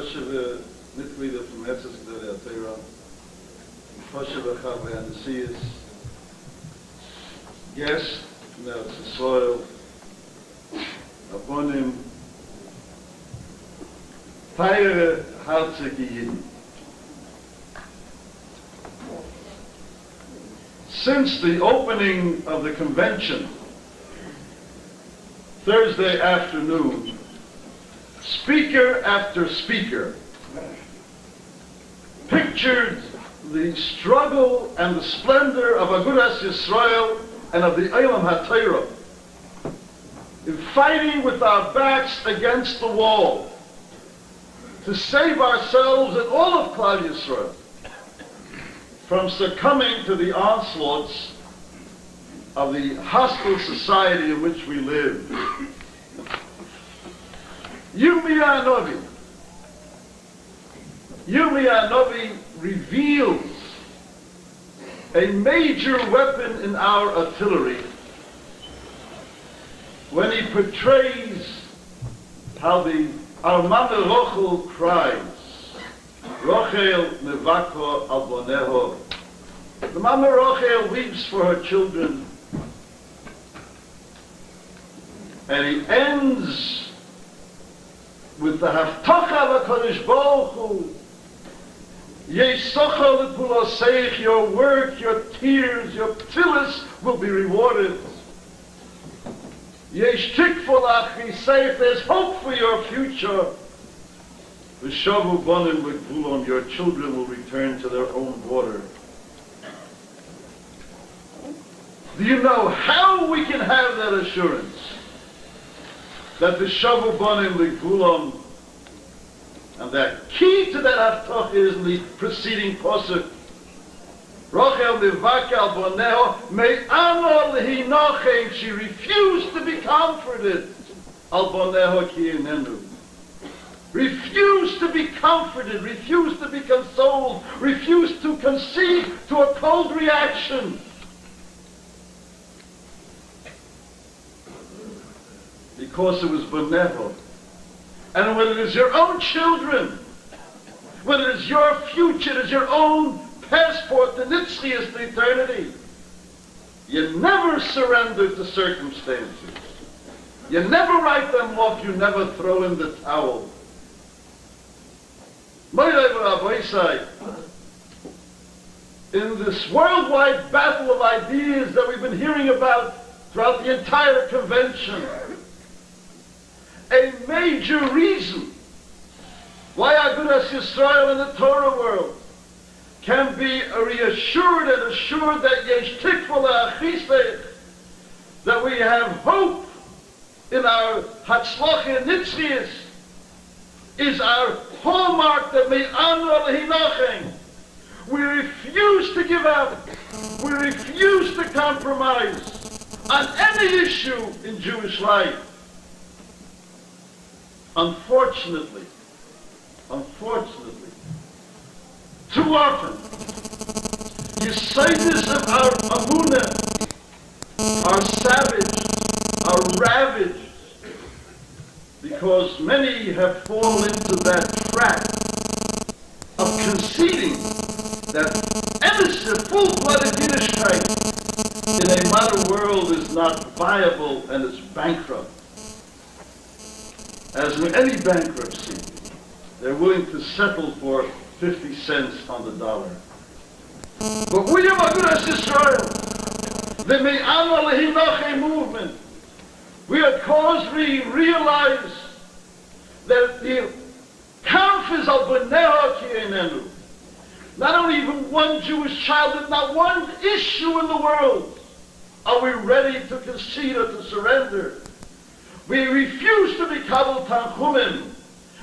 Koshev Mitglieder vom Herzensgedör der Torah, Koshev Chavei Anesias, guest from Eretz Yisrael, Abonim, feiere herzige Jiden. Since the opening of the convention, Thursday afternoon, speaker after speaker pictured the struggle and the splendor of Agudas Yisrael and of the Olam HaTorah in fighting with our backs against the wall to save ourselves and all of Klal Yisrael from succumbing to the onslaughts of the hostile society in which we live. Yirmiyah Novi reveals a major weapon in our artillery when he portrays how our Mama Rochel cries, Rochel mevako al boneho. The Mama Rochel weeps for her children, and he ends with the Haftacha v'Kodesh Baruch Hu, Yesocha l'puloseich, your work, your tears, your tefillos will be rewarded. Yesh tikfolach, be safe, there's hope for your future. V'shavu bonim l'gvulon, your children will return to their own border. Do you know how we can have that assurance? That the shavu bonim l'gvulon, and the key to that haftach is in the preceding pasuk. Rochel mivaka al boneho me'ano lehinochem. She refused to be comforted. Al boneho ki inenu. Refused to be comforted, refused to be consoled, refused to concede to a cold reaction. Because it was boneho. And when it is your own children, when it is your future, it is your own passport, the nitzchias to eternity, you never surrender to circumstances. You never write them off, you never throw in the towel. In this worldwide battle of ideas that we've been hearing about throughout the entire convention, a major reason why Agudas Yisrael in the Torah world can be reassured and assured that yesh tikva le'achisech, that we have hope in our hatzlacha and nitzchias, is our hallmark that me'anu lehinachem. We refuse to give up. We refuse to compromise on any issue in Jewish life. Unfortunately, too often, Yesodis of our amunah are savaged, are ravaged, because many have fallen into that trap of conceding that innocent, full-blooded Yiddishkeit in a modern world is not viable and is bankrupt. As in any bankruptcy, they're willing to settle for 50 cents on the dollar. But we have Agudas Yisrael, the Me'ano Lehinochem movement. We are caused to realize that the Kampf is al B'neho ki einenu. Not only even one Jewish child, not one issue in the world are we ready to concede or to surrender. We refuse to be kabel tanchumim,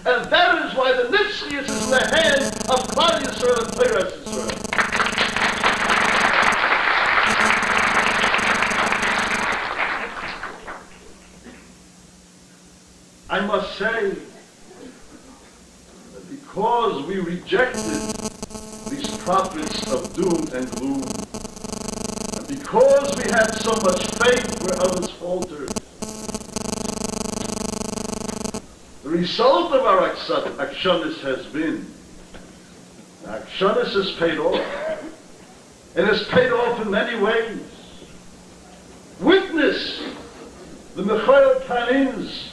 and that is why the nitzchias is in the hand of Klal Yisrael and Torah Yisrael. I must say that because we rejected these prophets of doom and gloom, and because we had so much faith where others faltered, the result of our akshanis has been, akshanis has paid off. It has paid off in many ways. Witness the Mechael Kanins,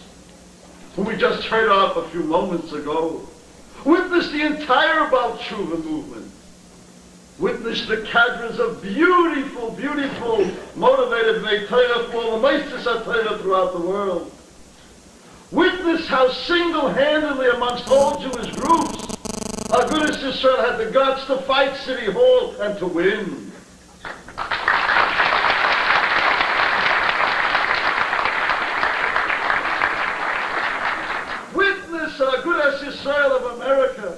whom we just heard of a few moments ago. Witness the entire Baal Tshuva movement. Witness the cadres of beautiful, beautiful, motivated Bnei Torah from all the Meistes HaTorah throughout the world. Witness how single-handedly amongst all Jewish groups, Agudas Yisrael had the guts to fight City Hall and to win. Witness Agudas Yisrael of America,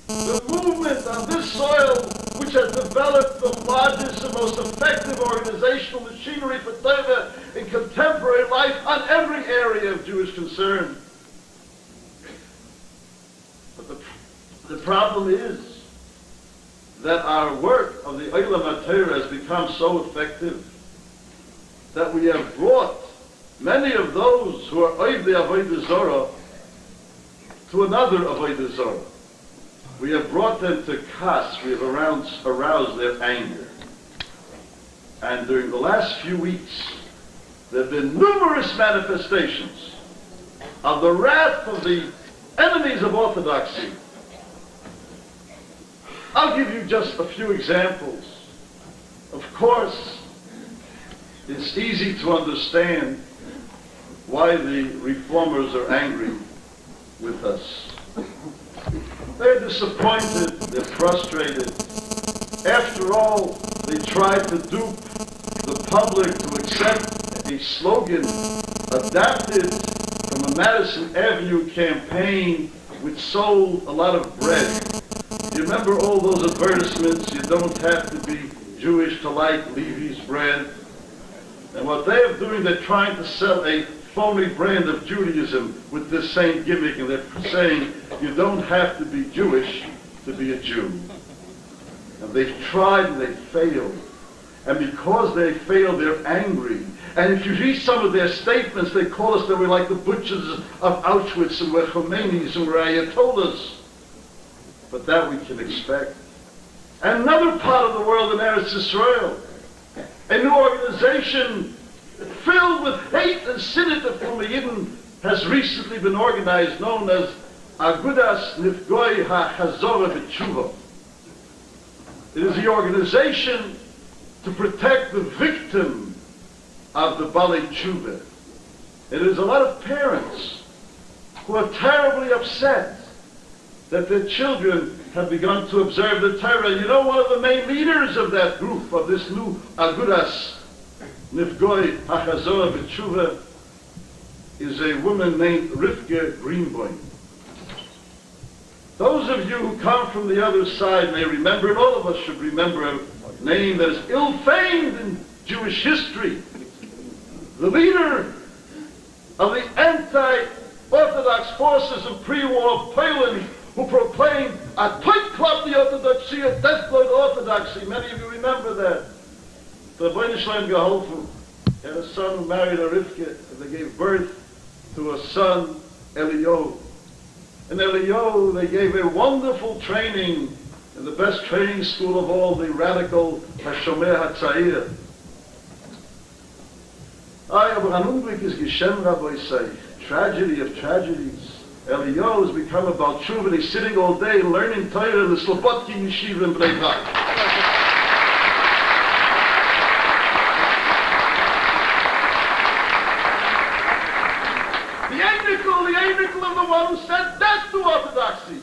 the movement on this soil which has developed the largest and most effective organizational machinery for Torah in contemporary life on every area of Jewish concern. But the problem is that our work of the Olam HaTorah has become so effective that we have brought many of those who are Oiv the Avodah Zorah to another Avodah Zorah. We have brought them to kas, we have aroused their anger. And during the last few weeks, there have been numerous manifestations of the wrath of the enemies of orthodoxy. I'll give you just a few examples. Of course, it's easy to understand why the reformers are angry with us. They're disappointed, they're frustrated. After all, they tried to dupe the public to accept a slogan adapted from a Madison Avenue campaign which sold a lot of bread. You remember all those advertisements, you don't have to be Jewish to like Levi's bread. And what they're doing, they're trying to sell a phony brand of Judaism with this same gimmick, and they're saying you don't have to be Jewish to be a Jew. And they've tried and they've failed. And because they failed, they're angry. And if you read some of their statements, they call us that we're like the butchers of Auschwitz and we're Khomeinis and we're Ayatollahs. But that we can expect. And another part of the world in Eretz Yisrael, a new organization filled with hate and sinita from the Yidden has recently been organized, known as Agudas Nifgoi HaChazorah B'Tshuva. It is the organization to protect the victim of the Balei Tshuva. It is a lot of parents who are terribly upset that their children have begun to observe the Torah. You know, one of the main leaders of that group, of this new Agudas Nifgoi HaChazorah B'Tshuva, is a woman named Rivka Greenboim. Those of you who come from the other side may remember, and all of us should remember, a name that is ill-famed in Jewish history. The leader of the anti-Orthodox forces in pre-war Poland, who proclaimed a tight club the Orthodoxy, a death blow to Orthodoxy. Many of you remember that. The Rebbeinu Shalom geholfen. He had a son who married a Rivka, and they gave birth to a son, Eliyahu. And Eliyahu, they gave a wonderful training in the best training school of all, the radical Hashomer HaTzair. Aber an Unglück ist geschehen, Rabbi say, tragedy of tragedies. Eliyahu has become a Baal Tshuva, and he's sitting all day learning Torah in the Slobodki Yeshiva in Bnei Brak. Of the one who said death to orthodoxy.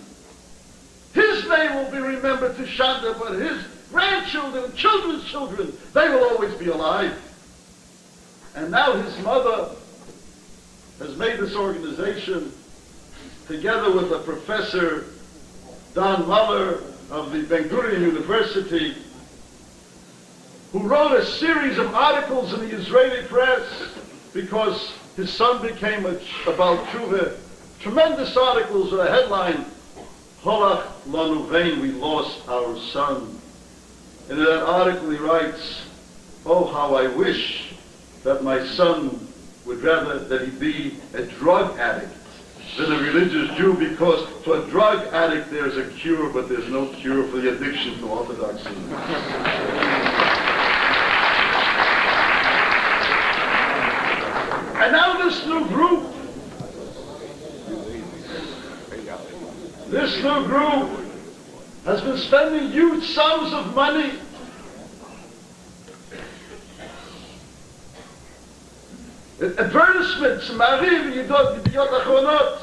His name will be remembered to Shanda, but his grandchildren and children's children, they will always be alive. And now his mother has made this organization, together with a professor, Don Muller of the Ben Gurion University, who wrote a series of articles in the Israeli press because his son became a Baal Tshuva. Tremendous articles with a headline, Holach Lanu Vein, we lost our son. And in that article he writes, oh, how I wish that my son would rather that he be a drug addict than a religious Jew, because for a drug addict there's a cure, but there's no cure for the addiction to orthodoxy. And now this new group has been spending huge sums of money advertisements, Mariv, Yidot Achronot.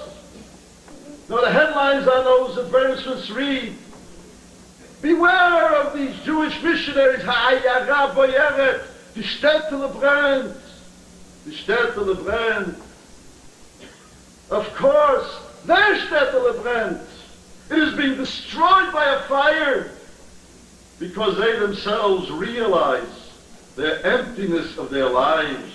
Now the headlines on those advertisements read, beware of these Jewish missionaries, Ha'ayara Boyeret, die Städte brennt, die Städte brennt. Of course, their Städte brennt. It is being destroyed by a fire because they themselves realize their emptiness of their lives.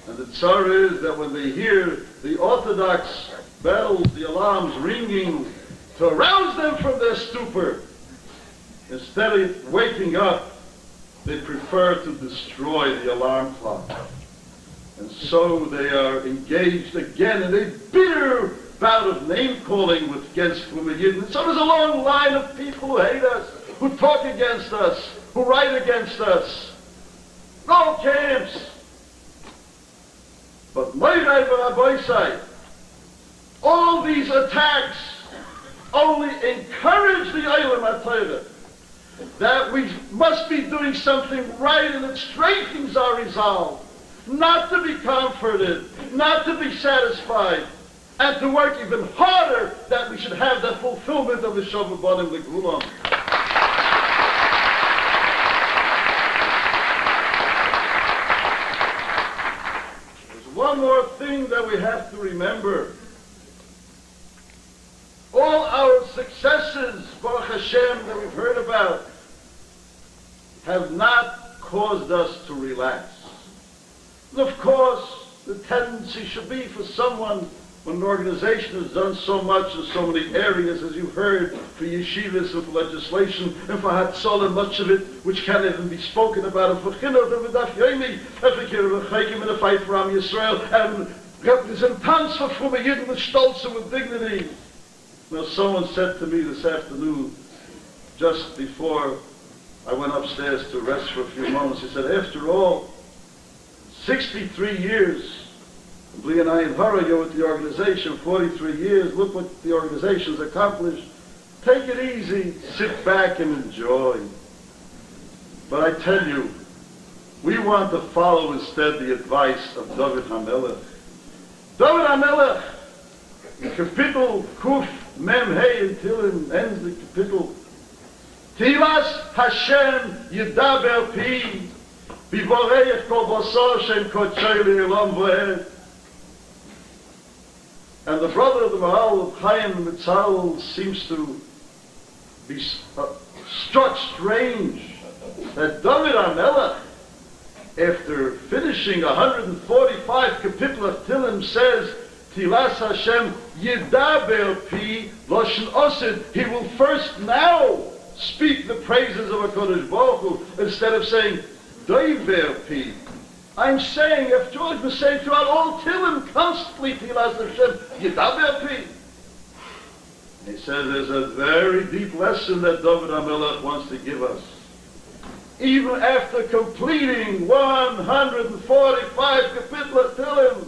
And the tsar is that when they hear the Orthodox bells, the alarms ringing to arouse them from their stupor, instead of waking up, they prefer to destroy the alarm clock. And so they are engaged again in a bitter bout of name-calling against Yidden. And so there's a long line of people who hate us, who talk against us, who write against us. No camps. But all these attacks only encourage the Eilam HaTorah that we must be doing something right, and it strengthens our resolve not to be comforted, not to be satisfied, and to work even harder that we should have the fulfillment of the Shavah Banim L'Gulam. One more thing that we have to remember. All our successes, Baruch Hashem, that we've heard about, have not caused us to relax. And of course, the tendency should be for someone, when an organization has done so much in so many areas, as you've heard, for yeshivas and for legislation, and for Hatzalah, much of it which can't even be spoken about, and for Chinuch, and for Daf Yomi, and for Kiruv Chaykim, and the fight for Am Yisrael, and representants for Fruma Yidden with stolz and with dignity. Now, someone said to me this afternoon, just before I went upstairs to rest for a few moments, he said, after all, 63 years, Bli and I and Hara, you're with the organization, 43 years, look what the organization's accomplished. Take it easy, sit back and enjoy. But I tell you, we want to follow instead the advice of David HaMelech. David HaMelech, Kapitel Kuf Mem Hey until it ends the Kapitel. Tilas Hashem Yedaber Pi, Bivorech Kol Basar Shem Kodshei Le'olam Voed. And the brother of the Mahal of Chaim Mitzal seems to be struck strange that David HaMelech, after finishing 145 kapitel of Tilim, says, Tilas Hashem Yedaber Pi Loshen Osid. He will first now speak the praises of HaKadosh Baruch Hu, instead of saying, Doiver Pi. I'm saying, if George was saying throughout all Tilim, constantly, Tilas Hashem, Yedaber Pi. He says there's a very deep lesson that David HaMelech wants to give us. Even after completing 145 Kapitel Tilim,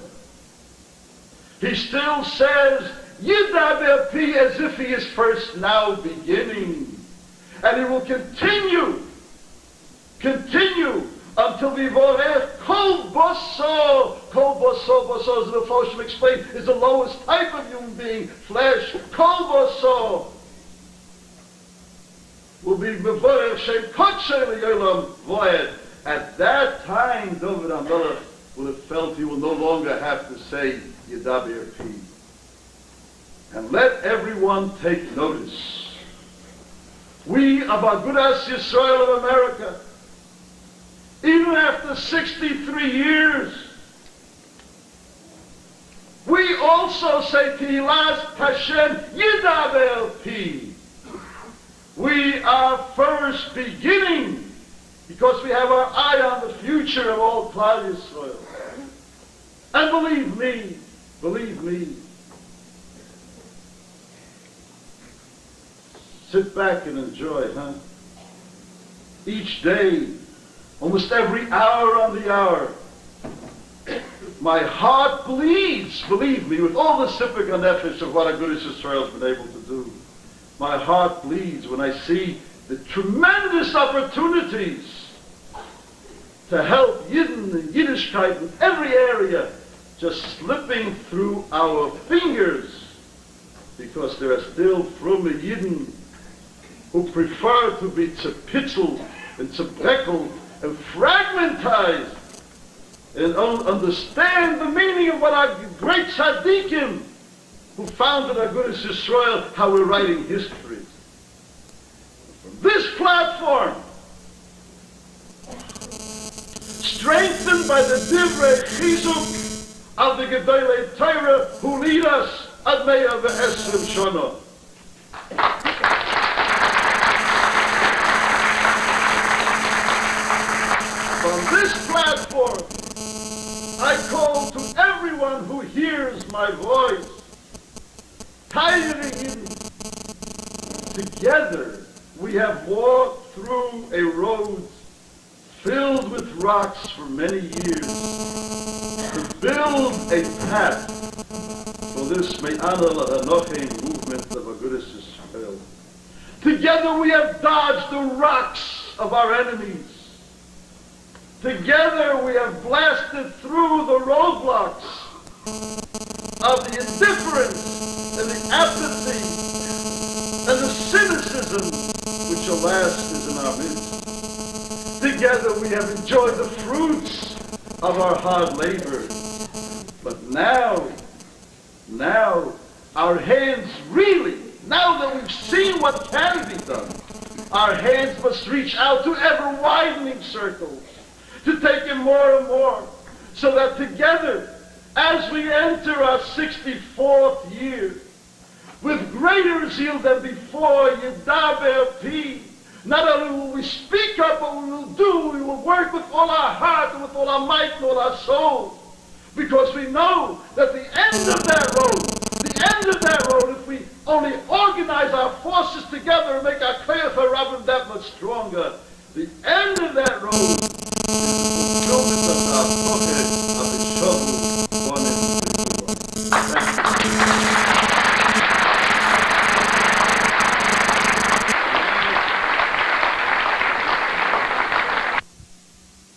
he still says, Yedaber Pi, as if he is first now beginning. And he will continue until the Vorech Kol Boso, as the Foshim explained, is the lowest type of human being, flesh. Kol Boso will be Mevorech Shem Kodshei Le'olam Voed. At that time, David HaMelech will have felt he will no longer have to say Yedaber Pi. And let everyone take notice. We of Agudas Yisrael of America, even after 63 years, we also say Tilas Hashem Yedaber Pi. We are first beginning because we have our eye on the future of all Klal Yisrael. And believe me, sit back and enjoy, huh? Each day, almost every hour on the hour, my heart bleeds, believe me, with all the sipik nefesh of what Agudas Yisrael has been able to do. My heart bleeds when I see the tremendous opportunities to help Yidden and Yiddishkeit in every area just slipping through our fingers, because there are still fromme Yidden who prefer to be tzepitzel and tzepeckel and fragmentized and don't understand the meaning of what our great tzaddikim who founded Agudas Yisrael, how we're writing history. From this platform, strengthened by the divrei chizuk of the Gedolei Torah who lead us ad 120 shana. From this platform, I call to everyone who hears my voice, together we have walked through a road filled with rocks for many years to build a path for this Me'ana L'Hanochem movement of Agudas Yisrael. Together we have dodged the rocks of our enemies. Together we have blasted through the roadblocks of the indifference and the apathy and the cynicism which alas is in our midst. Together we have enjoyed the fruits of our hard labor. But now our hands really, now that we've seen what can be done, our hands must reach out to ever widening circles, to take in more and more, so that together, as we enter our 64th year, with greater zeal than before, Yedaber Pi, not only will we speak up, but we will work with all our heart and with all our might and all our soul, because we know that the end of that road, if we only organize our forces together and make our Kleif HaRabim that much stronger, the end of that road is the fulfillment of our